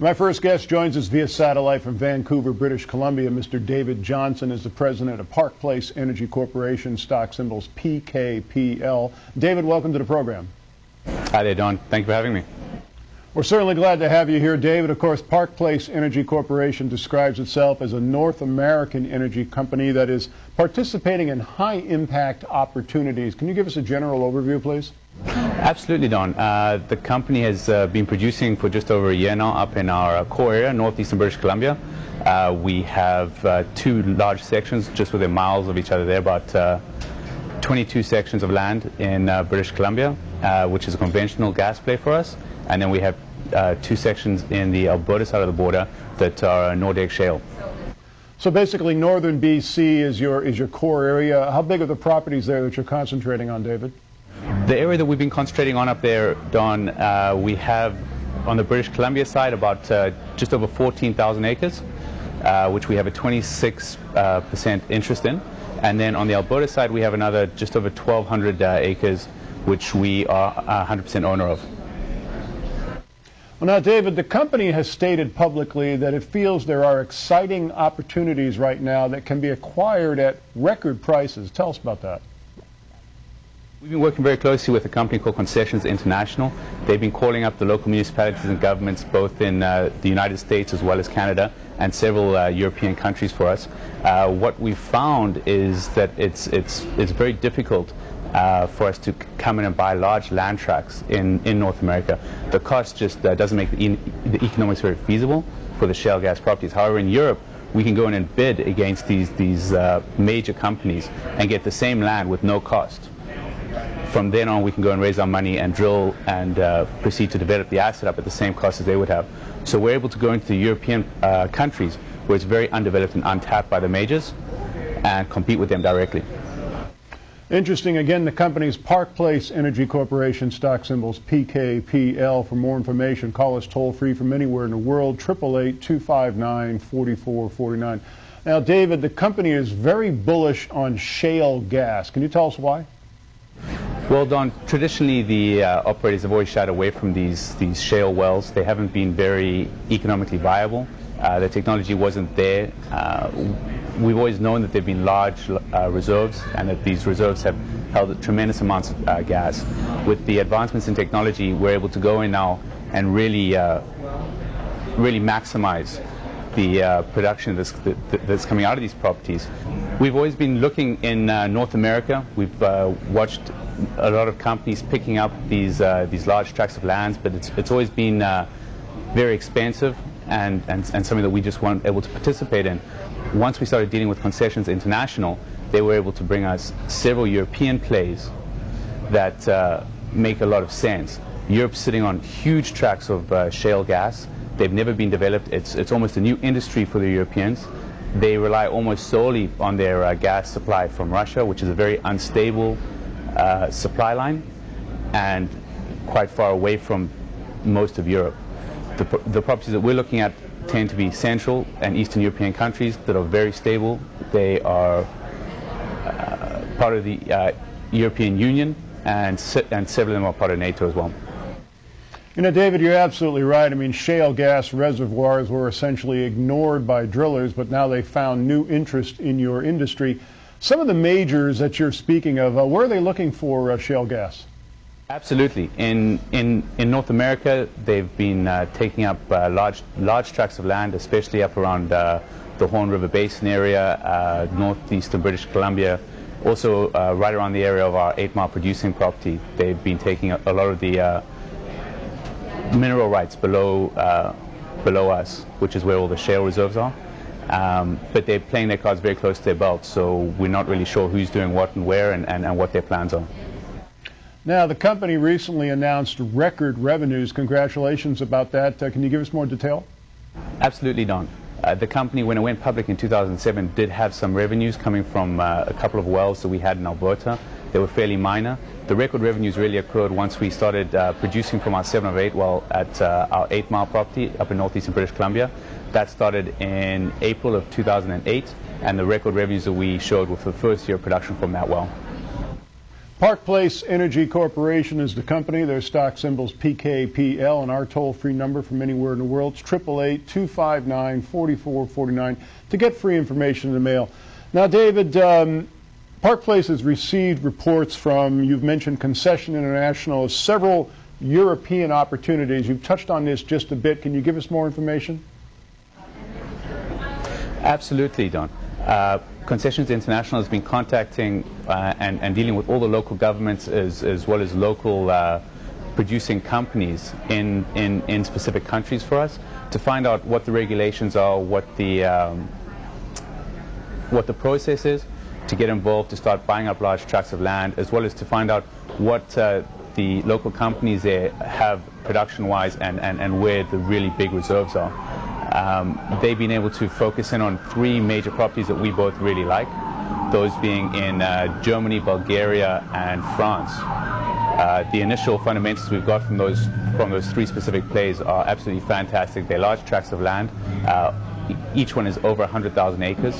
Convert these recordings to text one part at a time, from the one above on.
My first guest joins us via satellite from Vancouver, British Columbia. Mr. David Johnson is the president of Park Place Energy Corporation, stock symbols PKPL. David, welcome to the program. Hi there, Don. Thank you for having me. We're certainly glad to have you here, David. Of course, Park Place Energy Corporation describes itself as a North American energy company that is participating in high-impact opportunities. Can you give us a general overview, please? Absolutely, Don. The company has been producing for just over a year now up in our core area, northeastern British Columbia. We have two large sections just within miles of each other there, about 22 sections of land in British Columbia, which is a conventional gas play for us. And then we have two sections in the Alberta side of the border that are Nordic Shale. So basically, northern BC is your core area. How big are the properties there that you're concentrating on, David? The area that we've been concentrating on up there, Don, we have on the British Columbia side about just over 14,000 acres, which we have a 26% interest in. And then on the Alberta side, we have another just over 1,200 acres, which we are 100% owner of. Well, now, David, the company has stated publicly that it feels there are exciting opportunities right now that can be acquired at record prices. Tell us about that. We've been working very closely with a company called Acquisitions International. They've been calling up the local municipalities and governments both in the United States as well as Canada and several European countries for us. What we've found is that it's very difficult for us to come in and buy large land tracts in North America. The cost just doesn't make the economics very feasible for the shale gas properties. However, in Europe, we can go in and bid against these major companies and get the same land with no cost. From then on, we can go and raise our money and drill and proceed to develop the asset up at the same cost as they would have. So we're able to go into the European countries where it's very undeveloped and untapped by the majors and compete with them directly. Interesting. Again, the company's Park Place Energy Corporation, stock symbols PKPL. For more information, call us toll-free from anywhere in the world, 888-259-4449. Now, David, the company is very bullish on shale gas. Can you tell us why? Well, Don, traditionally the operators have always shied away from these shale wells. They haven't been very economically viable. The technology wasn't there. We've always known that there have been large reserves and that these reserves have held tremendous amounts of gas. With the advancements in technology, we're able to go in now and really maximize the production that's coming out of these properties. We've always been looking in North America. We've watched a lot of companies picking up these large tracts of lands, but it's always been very expensive and something that we just weren't able to participate in. Once we started dealing with Acquisitions International, they were able to bring us several European plays that make a lot of sense. Europe's sitting on huge tracts of shale gas. They've never been developed. It's almost a new industry for the Europeans. They rely almost solely on their gas supply from Russia, which is a very unstable supply line and quite far away from most of Europe. The properties that we're looking at tend to be Central and Eastern European countries that are very stable. They are part of the European Union, and several of them are part of NATO as well. You know, David, you're absolutely right. I mean, shale gas reservoirs were essentially ignored by drillers, but now they found new interest in your industry. Some of the majors that you're speaking of, where are they looking for shale gas? Absolutely. In North America, they've been taking up large tracts of land, especially up around the Horn River Basin area, northeastern British Columbia. Also, right around the area of our 8 Mile producing property, they've been taking a lot of the mineral rights below us, which is where all the shale reserves are. But they're playing their cards very close to their belt, so we're not really sure who's doing what and where and what their plans are. Now, the company recently announced record revenues. Congratulations about that. Can you give us more detail? Absolutely, Don. The company, when it went public in 2007, did have some revenues coming from a couple of wells that we had in Alberta. They were fairly minor. The record revenues really occurred once we started producing from our 7 of 8 well at our 8 Mile property up in northeastern British Columbia. That started in April of 2008, and the record revenues that we showed were for the first year of production from that well. Park Place Energy Corporation is the company. Their stock symbol's PKPL, and our toll-free number from anywhere in the world is 888-259-4449 to get free information in the mail. Now, David, Park Place has received reports from, you've mentioned Concession International, several European opportunities. You've touched on this just a bit. Can you give us more information? Absolutely, Don. Concessions International has been contacting and dealing with all the local governments as well as local producing companies in specific countries for us to find out what the regulations are, what the process is to get involved, to start buying up large tracts of land, as well as to find out what the local companies there have production-wise and where the really big reserves are. They've been able to focus in on 3 major properties that we both really like, those being in Germany, Bulgaria, and France. The initial fundamentals we've got from those 3 specific plays are absolutely fantastic. They're large tracts of land. Each one is over 100,000 acres,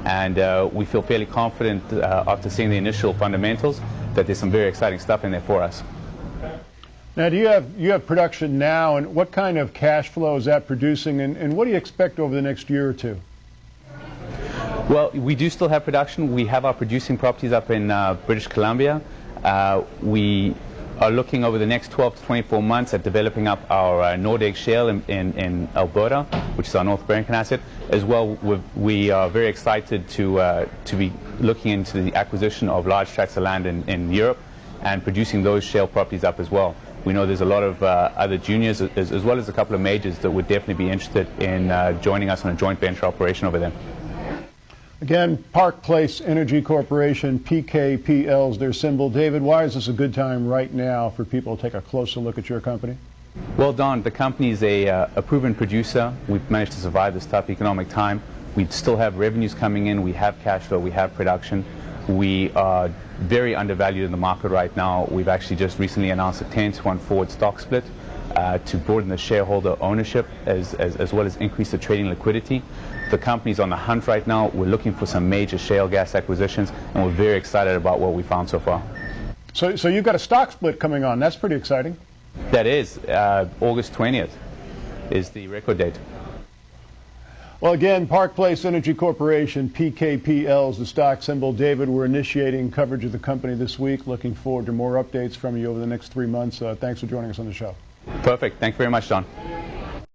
and we feel fairly confident after seeing the initial fundamentals that there's some very exciting stuff in there for us. Now, do you have production now, and what kind of cash flow is that producing, and what do you expect over the next year or two? Well, we do still have production. We have our producing properties up in British Columbia. We are looking over the next 12 to 24 months at developing up our Nordic Shale in Alberta, which is our North American asset. As well, we are very excited to be looking into the acquisition of large tracts of land in Europe and producing those shale properties up as well. We know there's a lot of other juniors as well as a couple of majors that would definitely be interested in joining us on a joint venture operation over there. Again, Park Place Energy Corporation, PKPL is their symbol. David, why is this a good time right now for people to take a closer look at your company? Well, Don, the company is a proven producer. We've managed to survive this tough economic time. We still have revenues coming in. We have cash flow. We have production. We are very undervalued in the market right now. We've actually just recently announced a 10-to-1 forward stock split to broaden the shareholder ownership as well as increase the trading liquidity. The company's on the hunt right now. We're looking for some major shale gas acquisitions, and we're very excited about what we found so far. So you've got a stock split coming on. That's pretty exciting. That is. August 20th is the record date. Well, again, Park Place Energy Corporation, PKPL is the stock symbol. David, we're initiating coverage of the company this week. Looking forward to more updates from you over the next 3 months. Thanks for joining us on the show. Perfect. Thank you very much, John.